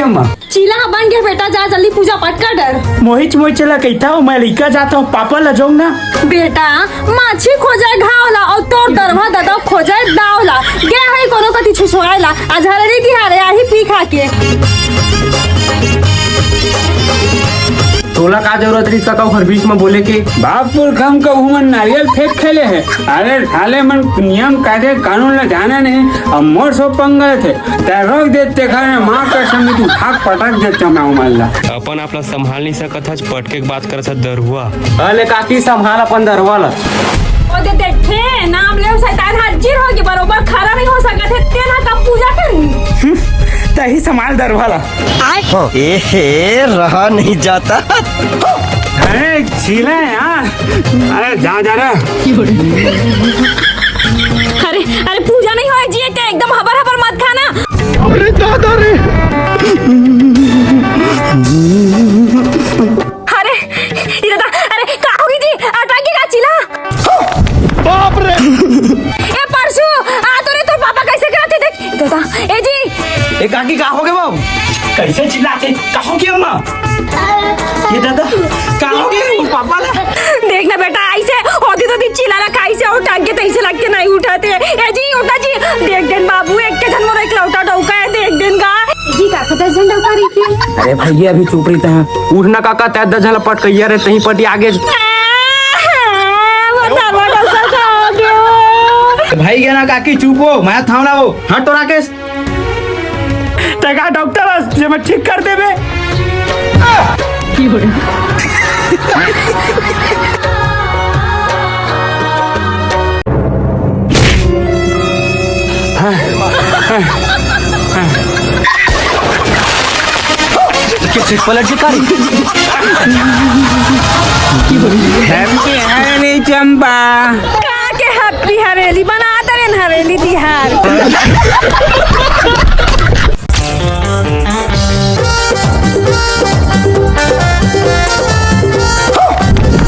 अम्मा? चीला बन गया बेटा, जा जल्दी पूजा पाठ कर डर। मोहिच मोहिच चला कहता हूँ मैं लिखा जाता हूँ, पापा ला जाऊँ ना। बेटा माछी खोजाए घावला और तोर दरवा दादा खोजाए दावला गे है कोनो कति छुसवाएला अझररी दिहारे आही पी खा के। तोला का जरूरत रही इसका हर बीच में बोले के? बापुर खम का हुमन नारियल फेंक खेले है। अरे साले मन नियम कायदे कानून ला जाना नहीं, अब मोर सो पंगल थे ते रोक देते खाने माँ का समय तू भाग पटक देता मैं उमल्ला। अपन आपला संभाल नहीं सकत है, पटके के बात करत दरुआ। अले काकी संभाल अपन दरुआ ला। ओ दे देखे नाम ले शैतान हाजिर हो के बरोबर खड़ा नहीं हो सकत है, तेना का पूजा करी तही संभाल दरवाला। ए रहा नहीं जाता। अरे छीला यार, अरे जा जा रहा। अरे अरे पूजा नहीं होए जी ते एकदम हबर हबर मत खाना। अरे दादा रे। अरे ये दादा, अरे का होगी जी अटाके का चिल्ला। बाप रे। ए परसू आ तो रे, तो पापा कैसे कराते देख दादा। ए जी ए काकी का हो गए बाबू? कैसे चिल्लाते? कहो की अम्मा? ये दादा का हो गए पापा ला? देखना बेटा ऐसे होती तो दी चिल्लाना कैसे उठा के तैसे लग के नहीं उठाते। ए जी उठा जी, देख दिन बाबू एक के जन्म एक लौटा डौका है, देख दिन का जी का पता जन डौका रही थी। अरे भैया अभी चुप रही था, उठना काका तै दजल पट कहिया रे तही पटी आगे। भाई गया ना काकी चुप हो, मैं थाम ना हो। हट तो राकेश तका डॉक्टर जे मैं ठीक कर देबे। की हो पलट के कर। हैप्पी हवेली चंपा। का के हैप्पी हवेली बना दे हवेली तिहार।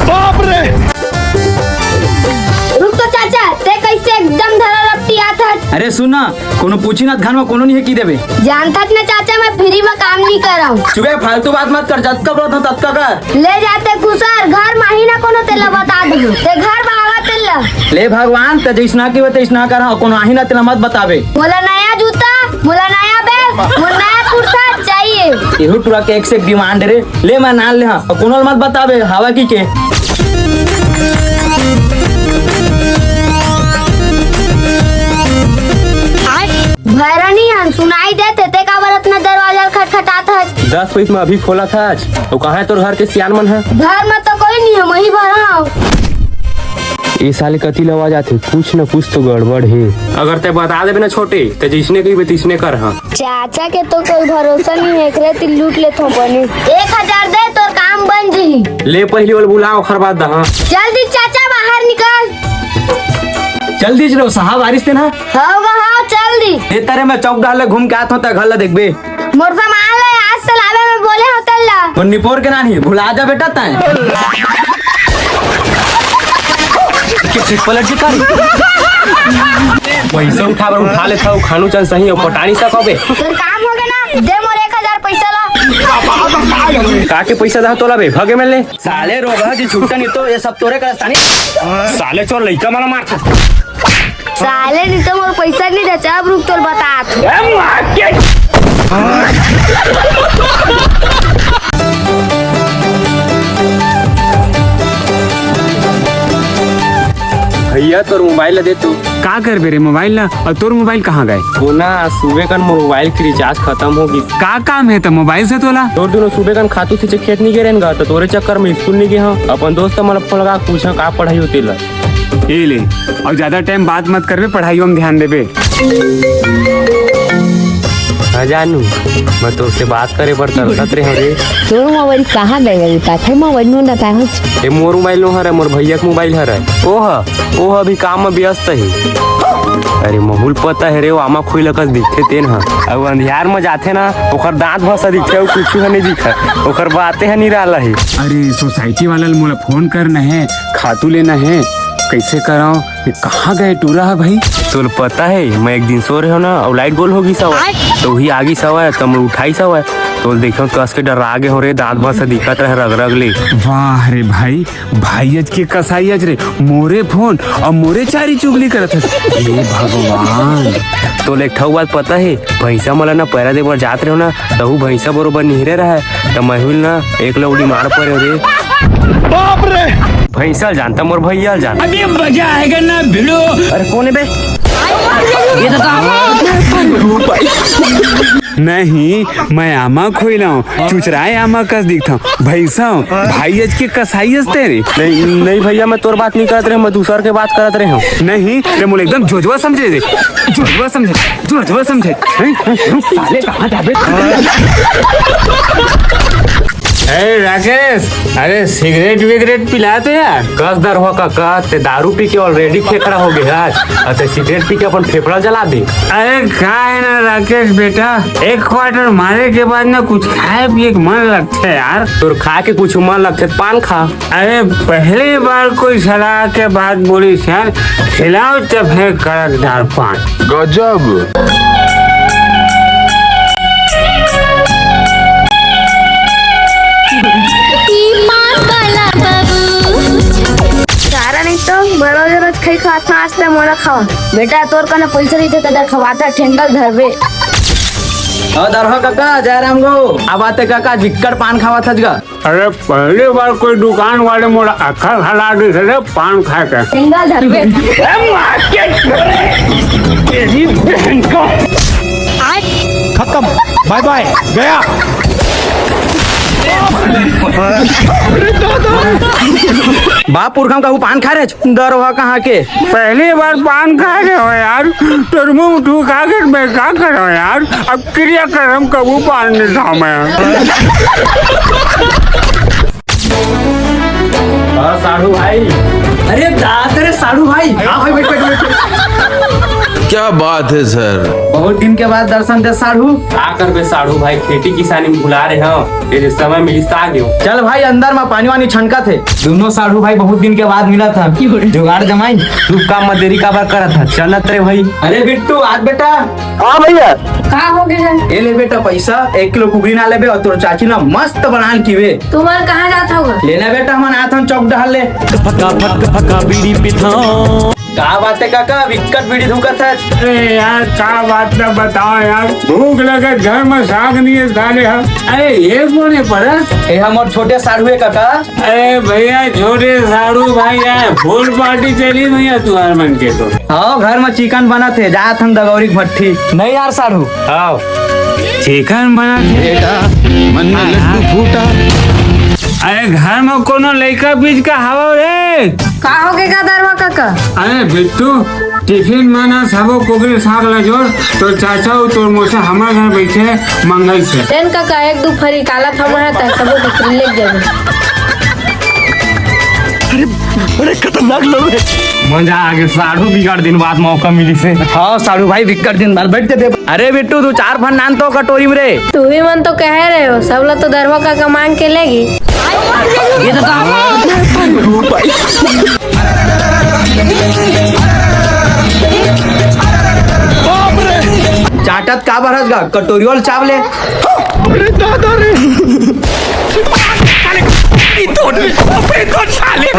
बाप रे। रुक तो चाचा, ते कैसे एकदम धरा रपटी आता। अरे सुना, कोनो पूछी ना घर में कोनो नहीं है की देबे। जानता ना चाचा मैं फ्री में काम नहीं कर रहा हूँ। चुपे फालतू बात मत कर, जत कब रहा तत कर। ले जाते कुसर घर महीना कोनो तेला बता दो, ते घर बागा तेला। ले भगवान ते जैसना की बते इसना कर, कोनो आही ना तेला मत बतावे। बोला नया जूता, बोला नया बैग, बोला नया कुर्ता चाहिए। एहू टुरा के एक से एक डिमांड रे। ले मैं नाल ले, हां कोनो मत बतावे हवा की के। भैरनी हन सुनाई देते ते का बरत में दरवाजा खटखटाता है। 10 पैस में अभी खोला था आज। तो कहाँ है तोर घर के सियान मन है? घर में तो कोई नहीं है, वही भरा हूँ। ये साले कति लवा जाते, कुछ न कुछ तो गड़बड़ है। अगर ते बता देबे ना छोटे ते जिसने कही बे तिसने कर। हां चाचा के तो कोई भरोसा नहीं है, एकरे ती लूट ले थो बने। 1000 दे तो काम बन जी। ले पहली वाला बुलाओ खर बात दा। हां जल्दी चाचा बाहर निकल। जल्दी चलो साहब बारिश ते ना होगा हाँ जल्दी। ए तारे मैं चौक डाल ले घूम के आत होता घर ला देखबे। मोर सामान ले आज सलावे में बोले होतल्ला। तो निपोर के नानी भुला जा बेटा ताए। के पलट के कर। पैसा उठा ले था खानू चल सही और पटानी सा कबे। तो काम हो गया ना, दे मोर 1000 पैसा ला। का के पैसा दा तोला बे भगे में ले। साले रोगा जी छुट्टा नहीं तो ये सब तोरे करस्तानी। साले चोर लइका माला मारता। साले नहीं तो मोर पैसा नहीं दे, अब रुक तोर बतात। भैया तोर मोबाइल दे तू। का कर बे रे मोबाइल ला? और तोर मोबाइल कहाँ गए? ना सुबह कन मोबाइल की रिचार्ज खत्म होगी। का काम है तो मोबाइल से तोला? तोर दोनों सुबह कन खातू से खेत नहीं गिरे गा तो तोरे चक्कर में स्कूल नहीं गया। अपन दोस्त मन फोन लगा पूछा का पढ़ाई होती ला। ये ले, और ज्यादा टाइम बात मत करबे, पढ़ाइयों में ध्यान देबे। हाँ जानू, मैं तो उससे बात करे पर तरसत रहे रे। तोर मोबाइल कहाँ गए? काथे मोबाइल में ना पाए। ए मोर मोबाइल नो हरे, मोर भैया के मोबाइल हरे। ओह अभी काम में व्यस्त है। अरे महूल पता है रे, वो आमा खोई लगस दिखते तेन हा। अब अंधियार में जाते ना ओकर दांत भसा दिखे और कुछ नहीं दिखा, ओकर बातें है नहीं रहा है। अरे सोसाइटी वाला मोला फोन करना है, खातू लेना है, कैसे कराऊं? ये कहाँ गए टूरा है भाई? तो पता है मैं एक दिन सो रहे हो ना और लाइट गोल होगी सवा तो ही आगी सवा तो मैं उठाई सवा तो देखो कस के डरा गे हो रे दांत भर से दिखत रहे रग रग ले। वाह रे भाई भाईयज के कसाईयज रे मोरे फोन और मोरे चारी चुगली करत है। हे भगवान। तो एक ठौ बात पता है भैंसा मला ना पैरा दे बार जात रहे हो ना तो भैंसा बरोबर निहरे रहा है तो महूल ना एक लौड़ी मार पड़े रे। बाप रे भैंसा जानता मोर भैया जान। अभी मजा आएगा ना भिड़ो। अरे कौन है बे ये नहीं मैं आमा खोइला हूँ चुचराए आमा कस दिखता हूँ भैंसा हूँ भाईयज के कसाईयज तेरे। नहीं भैया मैं तोर बात नहीं करत रहे मैं दूसर के बात करत रहे हूँ। नहीं ते मोले एकदम जोजवा समझे रे जोजवा समझे साले कहाँ जाबे। अरे राकेश अरे सिगरेट विगरेट पिलाते यार। कस दर हो काका ते दारू पी के ऑलरेडी फेफड़ा हो गया आज अच्छा सिगरेट पी के अपन फेफड़ा जला दे। अरे क्या है ना राकेश बेटा एक क्वार्टर मारे के बाद ना कुछ खाए पिए के मन लगता है यार। तोर खा के कुछ मन लगते पान खा। अरे पहली बार कोई सलाह के बाद बोली सर खिलाओ तब है कड़कदार पान। गजब नहीं तो बड़ा जरूरत खाई खाता आस्ते मोला खावा बेटा तोर कने पैसा नहीं थे तदा खवाता ठेंगल धरबे। दरहो काका जयराम गो अब आते काका विक्कट पान खावा था जगा। अरे पहली बार कोई दुकान वाले मोला अक्खा खिला दी थे पान खा के ठेंगल धरबे। खत्म बाय बाय गया। बाप पुरखा का पान खा रहे दरवा कहाँ के पहली बार पान खा रहे हो यार तोर मुंह उठू खा के मैं क्या करो यार अब क्रियाक्रम कबू पान नहीं था मैं। साढ़ू भाई अरे दास रे साधु भाई हाँ भाई बैठ बैठ बैठ। क्या बात है सर बहुत दिन के बाद दर्शन दे साधु आकर बे साढ़ू भाई खेती किसानी में भुला रहे हो तेरे समय मिली आ गयो। चल भाई अंदर में पानी वानी छनका थे दोनों साधु भाई बहुत दिन के बाद मिला था जुगाड़ जमाई तू काम में देरी का बार करा था चलत रे भाई। अरे बिट्टू आज बेटा हाँ भैया कहाँ हो गए हैं ये ले बेटा पैसा 1 किलो कुकरी ना लेबे और तोर चाची ना मस्त बना की वे तुम्हारे कहाँ जाता होगा लेना बेटा मन आया था चौक डाल ले का बात है काका विकट बीड़ी धुकत है। अरे यार क्या बात ना बताओ यार भूख लगे घर में साग नहीं है साले हम। अरे ये कौन है परस। ए हम छोटे साधु है काका। अरे भैया छोटे साड़ू भाई यार फुल पार्टी चली भैया तुम्हारे मन के तो। हाँ घर में चिकन बना थे जात हम दगौरी भट्टी नहीं यार साधु आओ चिकन बना बेटा मन में लड्डू फूटा। अरे घर में कोनो लड़का बीच का हवा रे कहाँ हो गए दरवा काका। अरे बिट्टू टिफिन में ना सबो कुकरी साग ले जोड़ तो चाचा तोर मोसा हमारे घर बैठे मंगल से ट्रेन काका 1-2 फरी काला थमा है ता सबो बिक्री ले जाबे। अरे खतरनाक लोग है। मजा आ गया साढ़ू बिगाड़ दिन बाद मौका मिली से। हाँ साधु भाई विकट दिन बाद बैठते थे। अरे बिट्टू तू 4 फन नान तो कटोरी में रे तू ही मन तो कह रहे हो सब लोग तो दरवा काका मांग के लेगी। ये तो चाटत का बरस गा कटोरी वाल चावले अरे दादा रे तो साले